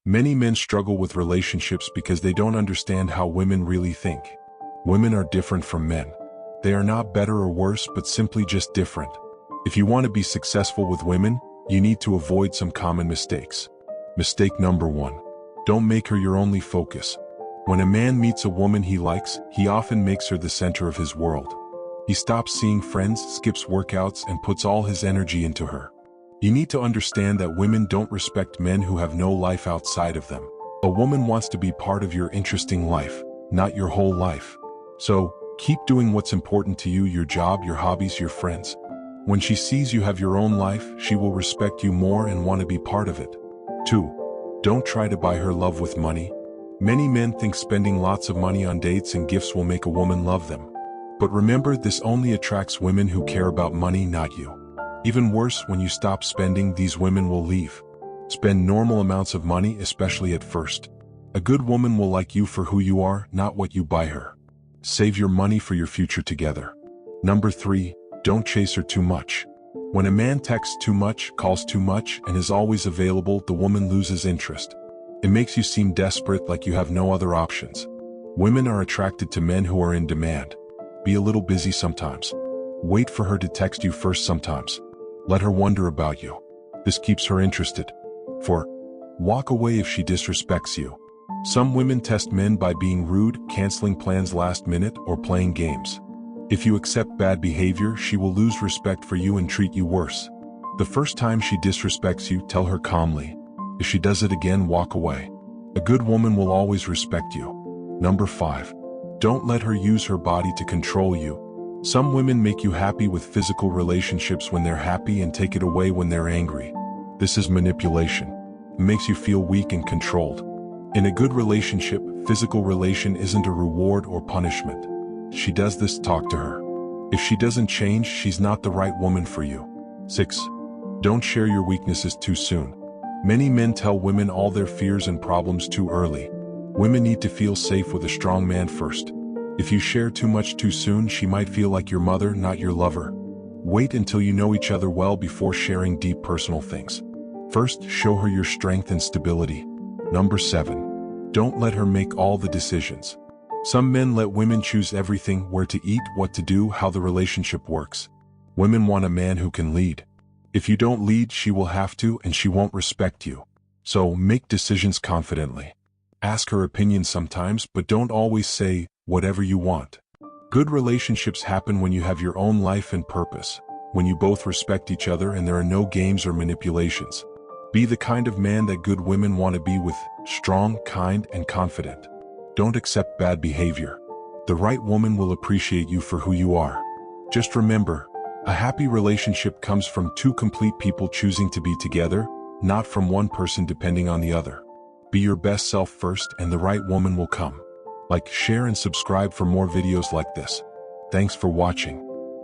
Many men struggle with relationships because they don't understand how women really think. Women are different from men. They are not better or worse, but simply just different. If you want to be successful with women, you need to avoid some common mistakes. Mistake number 1. Don't make her your only focus. When a man meets a woman he likes, he often makes her the center of his world. He stops seeing friends, skips workouts, and puts all his energy into her. You need to understand that women don't respect men who have no life outside of them. A woman wants to be part of your interesting life, not your whole life. So, keep doing what's important to you, your job, your hobbies, your friends. When she sees you have your own life, she will respect you more and want to be part of it. 2. Don't try to buy her love with money. Many men think spending lots of money on dates and gifts will make a woman love them. But remember, this only attracts women who care about money, not you. Even worse, when you stop spending, these women will leave. Spend normal amounts of money, especially at first. A good woman will like you for who you are, not what you buy her. Save your money for your future together. Number 3, don't chase her too much. When a man texts too much, calls too much, and is always available, the woman loses interest. It makes you seem desperate, like you have no other options. Women are attracted to men who are in demand. Be a little busy sometimes. Wait for her to text you first sometimes. Let her wonder about you. This keeps her interested. 4. Walk away if she disrespects you. Some women test men by being rude, canceling plans last minute, or playing games. If you accept bad behavior, she will lose respect for you and treat you worse. The first time she disrespects you, tell her calmly. If she does it again, walk away. A good woman will always respect you. Number 5. Don't let her use her body to control you. Some women make you happy with physical relationships when they're happy and take it away when they're angry. This is manipulation. It makes you feel weak and controlled. In a good relationship, physical relation isn't a reward or punishment. She does this, talk to her. If she doesn't change, she's not the right woman for you. 6. Don't share your weaknesses too soon. Many men tell women all their fears and problems too early. Women need to feel safe with a strong man first. If you share too much too soon, she might feel like your mother, not your lover. Wait until you know each other well before sharing deep personal things. First, show her your strength and stability. Number 7. Don't let her make all the decisions. Some men let women choose everything: where to eat, what to do, how the relationship works. Women want a man who can lead. If you don't lead, she will have to, and she won't respect you. So, make decisions confidently. Ask her opinion sometimes, but don't always say whatever you want. Good relationships happen when you have your own life and purpose, when you both respect each other and there are no games or manipulations. Be the kind of man that good women want to be with: strong, kind, and confident. Don't accept bad behavior. The right woman will appreciate you for who you are. Just remember, a happy relationship comes from two complete people choosing to be together, not from one person depending on the other. Be your best self first, and the right woman will come. Like, share, and subscribe for more videos like this. Thanks for watching.